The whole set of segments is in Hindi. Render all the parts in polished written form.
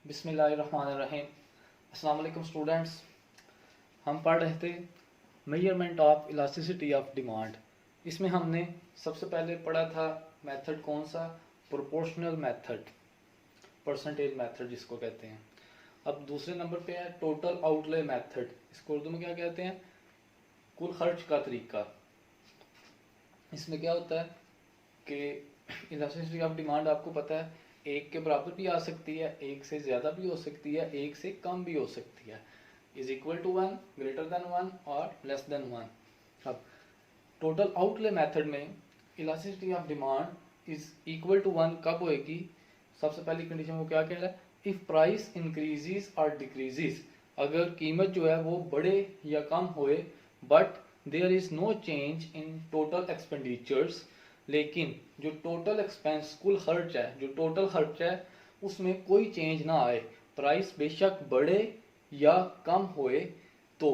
बिस्मिल्लाहिर्रहमानिर्रहीम। अस्सलाम वालेकुम स्टूडेंट्स। हम पढ़ रहे थे measurement of elasticity of demand. इसमें हमने सबसे पहले पढ़ा था मेथड कौन सा, प्रोपोर्शनल मेथड, परसेंटेज मेथड जिसको कहते हैं। अब दूसरे नंबर पे है टोटल आउटले मेथड, इसको उर्दू में क्या कहते हैं, कुल खर्च का तरीका। इसमें क्या होता है कि इलास्टिसिटी ऑफ डिमांड आपको पता है एक के बराबर भी आ सकती है, एक से ज़्यादा भी हो सकती है, एक से कम भी हो सकती है, is equal to 1, greater than 1 और लेस देन 1। अब टोटल आउटले मेथड में elasticity of demand is equal to 1 कब होएगी? सबसे पहली कंडीशन वो क्या कह रहा है, इफ प्राइस इंक्रीजेस और डिक्रीजेस, अगर कीमत जो है वो बढ़े या कम होए, but there is no change in total expenditures, लेकिन जो टोटल एक्सपेंस कुल खर्च है, जो टोटल खर्च है उसमें कोई चेंज ना आए, प्राइस बेशक बढ़े या कम होए, तो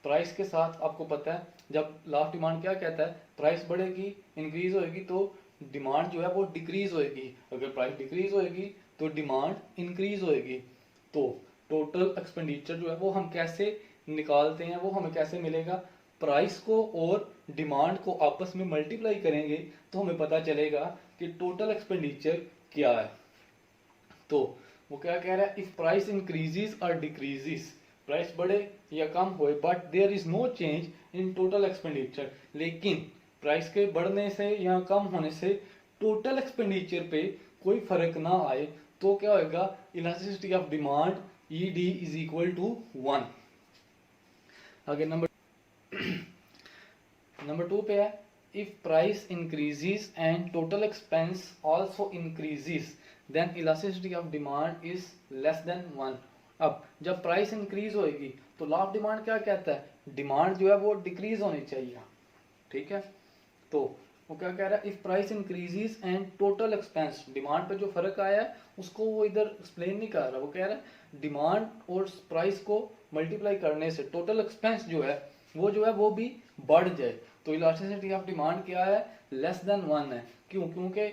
प्राइस के साथ आपको पता है जब लास्ट डिमांड क्या कहता है, प्राइस बढ़ेगी इंक्रीज होएगी तो डिमांड जो है वो डिक्रीज होएगी, अगर प्राइस डिक्रीज होएगी तो डिमांड इंक्रीज होएगी। तो टोटल एक्सपेंडिचर जो है वो हम कैसे निकालते हैं, वो हमें कैसे मिलेगा, प्राइस को और डिमांड को आपस में मल्टीप्लाई करेंगे तो हमें पता चलेगा कि टोटल एक्सपेंडिचर क्या है। तो वो क्या कह रहा है, इफ प्राइस इंक्रीजेस और डिक्रीजेस, प्राइस बढ़े या कम होए, but there is no change in total expenditure, लेकिन प्राइस के बढ़ने से या कम होने से टोटल एक्सपेंडिचर पे कोई फर्क ना आए, तो क्या होगा, elasticity of demand ED is equal to 1। आगे नंबर 2 पे है, if price increases and total expense also increases then elasticity of demand is less than 1। अब जब प्राइस इंक्रीज होएगी तो लॉ ऑफ डिमांड क्या कहता है, डिमांड जो है वो डिक्रीज होनी चाहिए, ठीक है। तो वो क्या कह रहा है, if price increases and total expense, demand पे जो फर्क आया है उसको वो इधर एक्सप्लेन नहीं कर रहा, वो कह रहा है डिमांड और प्राइस को मल्टीप्लाई करने से टोटल एक्सपेंस जो है वो भी बढ़ जाए, तो इलास्टिसिटी ऑफ डिमांड क्या है, लेस देन 1 है। क्यों? क्योंकि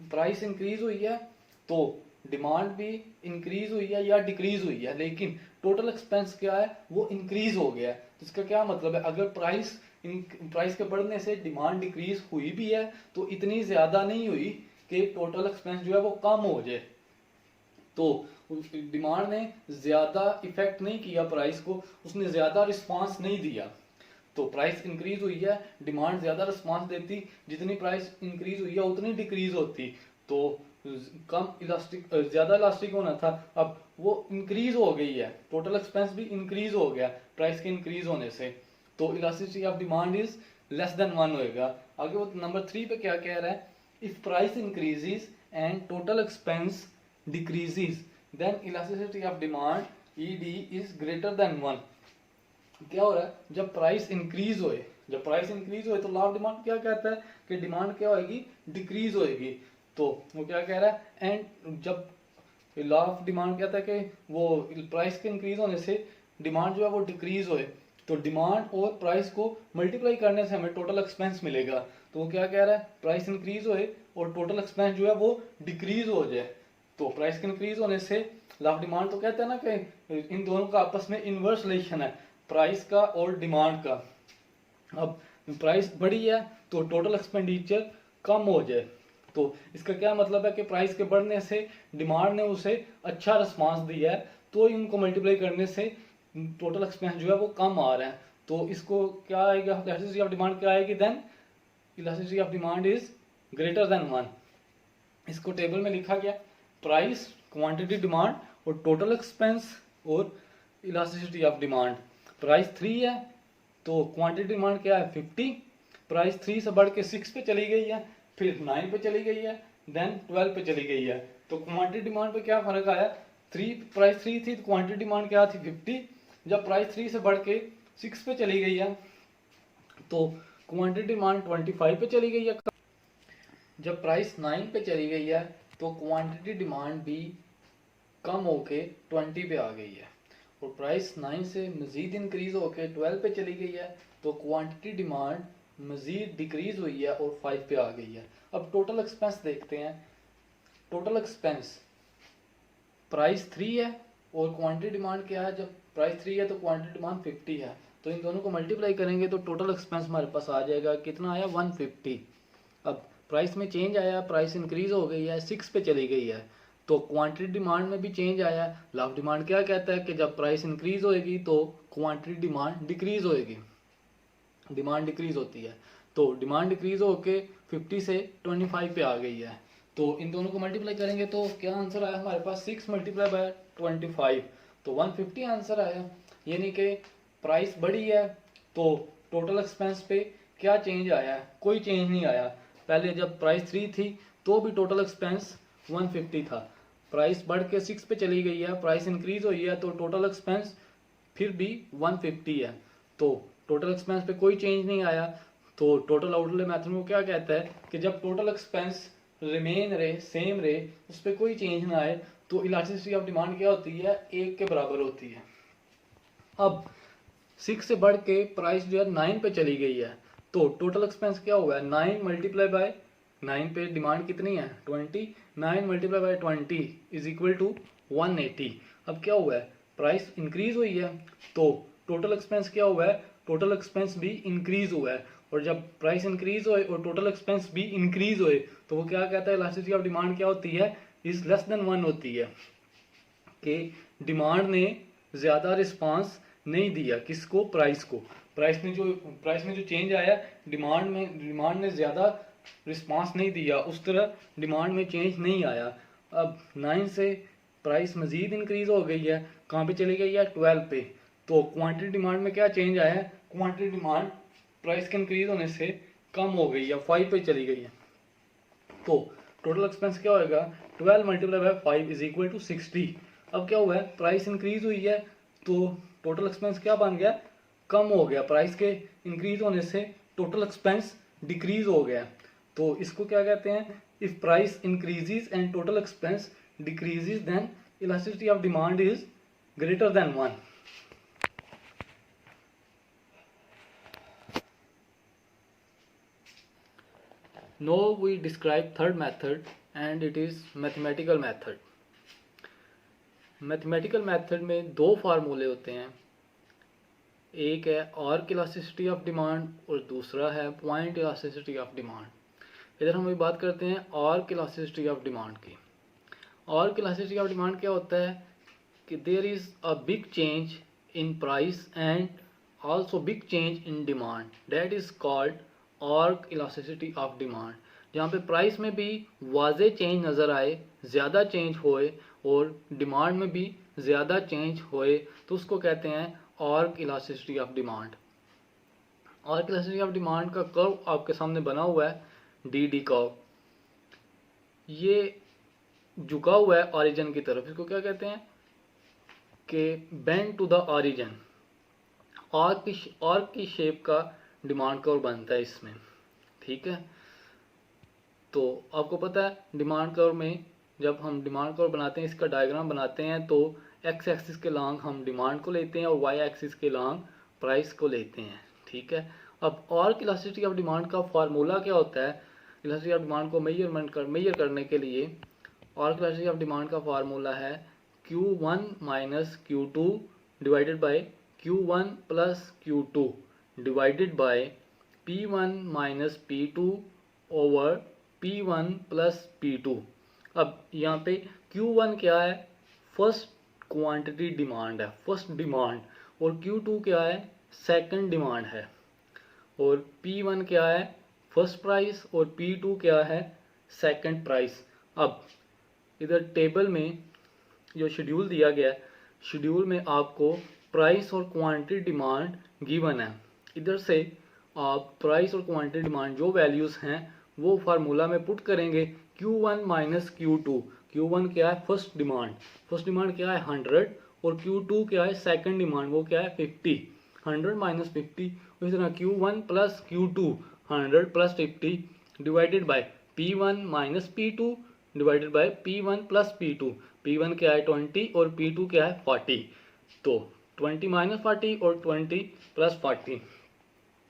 प्राइस इंक्रीज हुई है तो डिमांड भी इंक्रीज हुई है या डिक्रीज हुई है, लेकिन टोटल एक्सपेंस क्या है, वो इंक्रीज हो गया है। तो इसका क्या मतलब है, अगर प्राइस के बढ़ने से डिमांड डिक्रीज हुई भी है तो इतनी ज्यादा नहीं हुई कि टोटल एक्सपेंस जो है वो कम हो जाए, तो डिमांड ने ज्यादा इफेक्ट नहीं किया प्राइस को, उसने ज्यादा रिस्पांस नहीं दिया। तो प्राइस इंक्रीज हुई है, डिमांड ज्यादा रिस्पांस देती, जितनी प्राइस इंक्रीज हुई है उतनी डिक्रीज होती, तो कम इलास्टिक ज्यादा इलास्टिक होना था, अब वो इंक्रीज हो गई है, टोटल एक्सपेंस भी इंक्रीज हो गया प्राइस के इंक्रीज होने से, तो elasticity of demand is less than 1 होएगा। आगे वो नंबर 3 पे क्या कह रहा है, if price increases and total expense decreases then elasticity of demand ED is greater than 1। क्या हो रहा है, जब प्राइस इंक्रीज होए, तो लॉ ऑफ डिमांड क्या कहता है कि डिमांड क्या होएगी, डिक्रीज होएगी। तो वो क्या कह रहा है, एंड जब लॉ ऑफ डिमांड कहता है कि वो प्राइस के इंक्रीज होने से डिमांड जो है वो डिक्रीज होए, तो डिमांड और प्राइस को मल्टीप्लाई करने से हमें टोटल एक्सपेंस मिलेगा। तो वो क्या कह रहा है, प्राइस इंक्रीज होए और टोटल एक्सपेंस जो है वो डिक्रीज हो जाए, तो प्राइस के इंक्रीज होने से लॉ ऑफ डिमांड तो कहते हैं ना कि इन दोनों का आपस में इनवर्स रिलेशन है, प्राइस का और डिमांड का। अब प्राइस बढ़ी है तो टोटल एक्सपेंडिचर कम हो जाए, तो इसका क्या मतलब है कि प्राइस के बढ़ने से डिमांड ने उसे अच्छा रिस्पांस दिया है, तो इनको मल्टीप्लाई करने से टोटल एक्सपेंस जो है वो कम आ रहा है, तो इसको क्या आएगा, इलास्टिसिटी ऑफ डिमांड क्या आएगी, then elasticity of demand is greater than 1। इसको टेबल में लिखा गया, प्राइस, क्वांटिटी डिमांड और टोटल एक्सपेंस और इलास्टिसिटी ऑफ डिमांड। प्राइस 3 है तो क्वांटिटी डिमांड क्या है 50, प्राइस 3 से बढ़ के 6 पे चली गई है, फिर 9 पे चली गई है, देन 12 पे चली गई है, तो क्वांटिटी डिमांड पे क्या फर्क आया, प्राइस 3 थी तो क्वांटिटी डिमांड क्या थी 50, जब प्राइस 3 से बढ़ के 6 पे चली गई है तो क्वांटिटी डिमांड 25 पे चली गई है। जब प्राइस 9 पे चली गई है तो क्वांटिटी डिमांड भी कम होके 20 पे आ गई है, और प्राइस 9 से मजीद इंक्रीज होके 12 पे चली गई है, तो क्वांटिटी डिमांड मजीद डिक्रीज हुई है और 5 पे आ गई है। अब टोटल एक्सपेंस देखते हैं, टोटल एक्सपेंस प्राइस 3 है और क्वांटिटी डिमांड क्या है, जब प्राइस 3 है तो क्वांटिटी डिमांड 50 है, तो इन दोनों को मल्टीप्लाई करेंगे तो टोटल एक्सपेंस हमारे पास आ जाएगा, कितना आया 150। अब प्राइस में चेंज आया, प्राइस इंक्रीज हो गई है 6 पे चली गई है, तो क्वांटिटी डिमांड में भी चेंज आया। लॉ ऑफ डिमांड क्या कहता है कि जब प्राइस इंक्रीज होएगी तो क्वांटिटी डिमांड डिक्रीज होएगी, डिमांड डिक्रीज होती है, तो डिमांड डिक्रीज होके 50 से 25 पे आ गई है, तो इन दोनों को मल्टीप्लाई करेंगे तो क्या आंसर आया हमारे पास 6 मल्टीप्लाई बाय 25, तो 150 आंसर आया। यानी कि प्राइस बढ़ी है तो टोटल एक्सपेंस पे क्या चेंज आया है, कोई चेंज नहीं आया। पहले जब प्राइस 3 थी तो भी टोटल एक्सपेंस 150 था, प्राइस बढ़ के 6 पे चली गई है, प्राइस इंक्रीज हुई है तो टोटल एक्सपेंस फिर भी 150 है, तो टोटल एक्सपेंस पे कोई चेंज नहीं आया। तो टोटल आउटले मेथड में क्या कहता है कि जब टोटल एक्सपेंस रिमेन रहे, सेम रहे, उस पर कोई चेंज ना आए, तो इलास्टिसिटी ऑफ डिमांड क्या होती है, 1 के बराबर होती है। अब 6 से बढ़ के प्राइस जो है 9 पे चली गई है, तो टोटल एक्सपेंस क्या हुआ है 9 मल्टीप्लाई बाय 9 पे डिमांड कितनी है 20, 9 multiply by 20 is equal to 180। अब क्या हुआ है प्राइस इंक्रीज हुई है तो टोटल एक्सपेंस क्या हुआ है, टोटल एक्सपेंस भी इंक्रीज हुआ है, और जब प्राइस इंक्रीज होए और टोटल एक्सपेंस भी इंक्रीज होए तो वो क्या कहता है, इलास्टिसिटी ऑफ डिमांड क्या होती है, इज लेस देन 1 होती है, कि डिमांड ने ज्यादा रिस्पांस नहीं दिया, किसको, प्राइस को, प्राइस में जो चेंज आया डिमांड ने ज्यादा रिस्पांस नहीं दिया, उस तरह डिमांड में चेंज नहीं आया। अब 9 से प्राइस मजीद इंक्रीज हो गई है, कहाँ पे चली गई है 12 पे, तो क्वांटिटी डिमांड में क्या चेंज आया है, क्वांटिटी डिमांड प्राइस के इंक्रीज होने से कम हो गई है, 5 पे चली गई है, तो टोटल एक्सपेंस क्या होएगा 12 multiply by 5 is equal to 60। अब क्या हुआ है प्राइस इंक्रीज हुई है तो टोटल एक्सपेंस क्या बन गया, कम हो गया, प्राइस के इंक्रीज होने से टोटल एक्सपेंस डिक्रीज हो गया, तो इसको क्या कहते हैं, if price increases and total expense decreases then elasticity of demand is greater than 1। Now we describe third method and it is mathematical method. Mathematical method में दो फार्मूले होते हैं, एक है आर्क इलास्टिसिटी ऑफ डिमांड और दूसरा है पॉइंट इलास्टिसिटी ऑफ डिमांड। इधर हम बात करते हैं आर्क इलास्टिसिटी ऑफ डिमांड की। आर्क इलास्टिसिटी ऑफ डिमांड क्या होता है कि there is a big change in price and also big change in demand, that is called arc elasticity of demand. जहाँ पे प्राइस में भी वाज़े चेंज नज़र आए, ज़्यादा चेंज होए और डिमांड में भी ज़्यादा चेंज होए, तो उसको कहते हैं arc elasticity of demand. Arc elasticity of demand का कर्व आपके सामने बना हुआ है, डी कर्व, ये झुका हुआ है ऑरिजिन की तरफ, इसको क्या कहते हैं कि bend to the origin. Arc की शेप का डिमांड कर्व बनता है इसमें, ठीक है। तो आपको पता है डिमांड कर्व में जब हम डिमांड कर्व बनाते हैं, इसका डायग्राम बनाते हैं, तो एक्स एक्सिस के लॉन्ग हम डिमांड को लेते हैं और वाई एक्सिस के लॉन्ग प्राइस को लेते हैं, ठीक है। अब आर्क इलास्टिसिटी ऑफ डिमांड का फार्मूला क्या होता है, इलास्टिसिटी ऑफ डिमांड को मेजर करने के लिए आर्क इलास्टिसिटी ऑफ डिमांड का फार्मूला है Q1 minus Q2 divided by Q1 plus Q2 divided by P1 minus P2 over P1 plus P2। अब यहाँ पे Q1 क्या है, फर्स्ट क्वांटिटी डिमांड है, फर्स्ट डिमांड, और Q2 क्या है, सेकंड डिमांड है, और P1 क्या है, फर्स्ट प्राइस, और P2 क्या है, सेकंड प्राइस। अब इधर टेबल में जो शेड्यूल दिया गया है, शेड्यूल में आपको प्राइस और क्वांटिटी डिमांड गिवन है, इधर से आप प्राइस और क्वांटिटी डिमांड जो वैल्यूज़ हैं वो फार्मूला में पुट करेंगे। Q1 माइनस Q2, Q1 क्या है, फर्स्ट डिमांड क्या है 100, और Q2 क्या है, सेकंड डिमांड, वो क्या है 50, 100 माइनस 50। इस तरह Q1 plus Q2 100 plus 50 divided by P1 minus P2 divided by P1 plus P2। P1 क्या है 20 और P2 क्या है 40, तो 20 माइनस 40 और 20 प्लस 40।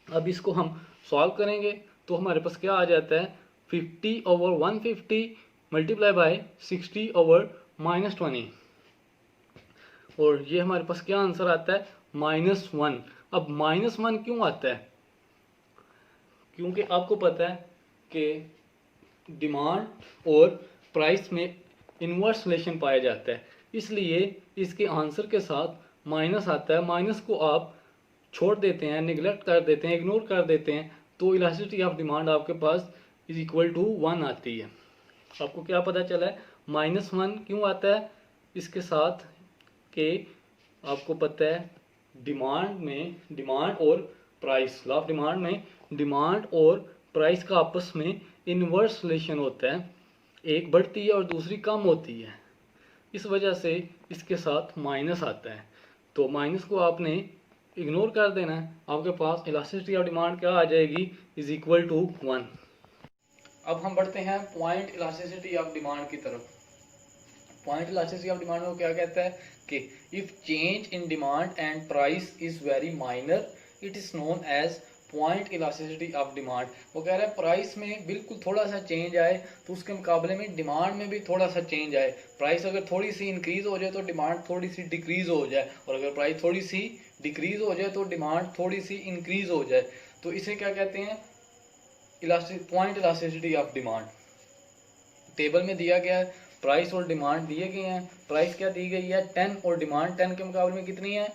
अब इसको हम सॉल्व करेंगे तो हमारे पास क्या आ जाता है 50 over 150 multiply by 60 over minus 20, और ये हमारे पास क्या आंसर आता है, -1। अब -1 क्यों आता है, क्योंकि आपको पता है कि डिमांड और प्राइस में इन्वर्स रिलेशन पाया जाता है, इसलिए इसके आंसर के साथ माइनस आता है। माइनस को आप छोड़ देते हैं, निगलेक्ट कर देते हैं, इग्नोर कर देते हैं, तो इलास्टिसिटी ऑफ डिमांड आपके पास इज इक्वल टू 1 आती है। आपको क्या पता चला है, -1 क्यों आता है इसके साथ, कि आपको पता है डिमांड और प्राइस, लॉ ऑफ डिमांड में डिमांड और प्राइस का आपस में इनवर्स रिलेशन होता है, एक बढ़ती है और दूसरी कम होती है, इस वजह से इसके साथ माइनस आता है। तो माइनस को आपने इग्नोर कर देना है, आपके पास इलास्टिसिटी ऑफ डिमांड क्या आ जाएगी, इज इक्वल टू 1। अब हम बढ़ते हैं पॉइंट इलास्टिसिटी ऑफ डिमांड की तरफ। पॉइंट इलास्टिसिटी ऑफ डिमांड को क्या कहता है कि if change in demand and price is very minor it is known as point elasticity of demand. वो कह रहा है प्राइस में बिल्कुल थोड़ा सा चेंज आए तो उसके मुकाबले में डिमांड में भी थोड़ा सा चेंज आए। प्राइस अगर थोड़ी सी इंक्रीज हो जाए तो डिमांड थोड़ी सी डिक्रीज हो जाए, और अगर प्राइस थोड़ी सी डिक्रीज हो जाए तो डिमांड थोड़ी सी इंक्रीज हो जाए। तो इसे क्या कहते हैं, point elasticity of demand. Table में दिया गया है, प्राइस और डिमांड दिए गए हैं। प्राइस क्या दी गई है 10 और डिमांड 10 के मुकाबले में कितनी है,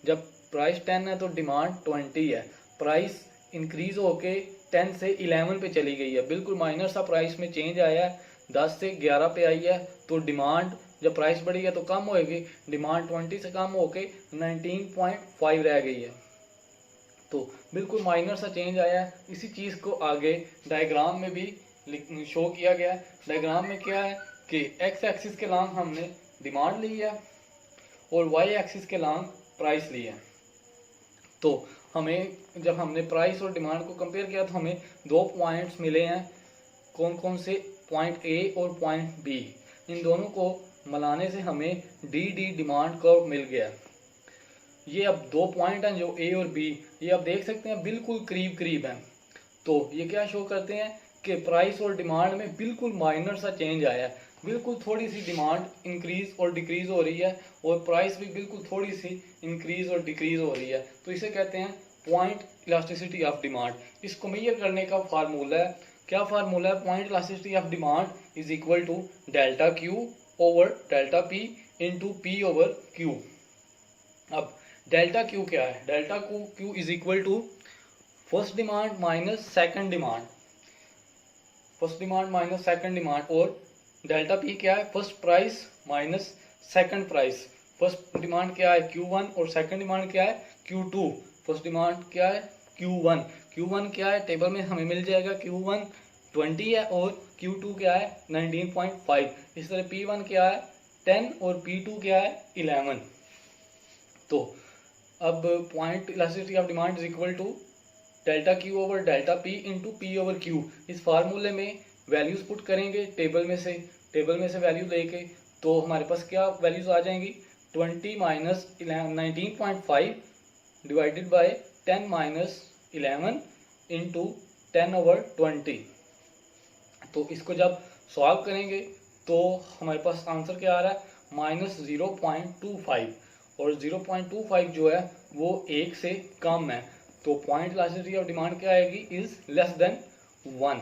जब प्राइस 10 है तो डिमांड 20 है। प्राइस इंक्रीज होके 10 से 11 पे चली गई है, बिल्कुल माइनर सा प्राइस में चेंज आया है, 10 से 11 पे आई है। तो डिमांड जब प्राइस बढ़ी है तो कम होएगी, डिमांड 20 से कम होके 19.5 रह गई है। तो बिल्कुल माइनर सा चेंज आया है। इसी चीज़ को आगे डायग्राम में भी शो किया गया है। डायग्राम में क्या है कि एक्स एक्सिस के लॉन्ग हमने डिमांड ली है और वाई एक्सिस के लॉन्ग प्राइस ली है। तो हमें जब हमने प्राइस और डिमांड को कंपेयर किया तो हमें दो पॉइंट्स मिले हैं, कौन कौन से, पॉइंट ए और पॉइंट बी। इन दोनों को मिलाने से हमें डी डिमांड कर्व मिल गया। ये अब दो पॉइंट हैं जो ए और बी, ये आप देख सकते हैं बिल्कुल करीब करीब हैं। तो ये क्या शो करते हैं कि प्राइस और डिमांड में बिल्कुल माइनर सा चेंज आया है, बिल्कुल थोड़ी सी डिमांड इंक्रीज और डिक्रीज हो रही है और प्राइस भी बिल्कुल थोड़ी सी इंक्रीज और डिक्रीज हो रही है। तो इसे कहते हैं पॉइंट इलास्टिसिटी ऑफ डिमांड। इसको मेजर करने का फार्मूला है, क्या फार्मूला है, point elasticity of demand is equal to delta Q over delta P into P over Q. अब डेल्टा क्यू क्या है, delta Q is equal to first demand minus second demand, first demand minus second demand, और डेल्टा पी क्या है, first price minus second price. First demand क्या है Q1 और सेकंड डिमांड क्या है Q2। फर्स्ट डिमांड क्या है Q1, Q1 क्या है टेबल में हमें मिल जाएगा, Q1 20 है और Q2 क्या है 19.5। इस तरह P1 क्या है 10 और P2 क्या है 11। तो अब point elasticity of demand is equal to delta Q over delta P into P over Q. इस फार्मूले में वैल्यूज पुट करेंगे टेबल में से वैल्यू लेके, तो हमारे पास क्या वैल्यूज आ जाएंगी, 20 minus 19.5 divided by 10 minus 11 into 10 over 20। तो इसको जब सॉल्व करेंगे तो हमारे पास आंसर क्या आ रहा है, -0.25, और 0.25 जो है वो 1 से कम है। तो पॉइंट इलास्टिसिटी ऑफ डिमांड क्या आएगी, इज लेस देन 1।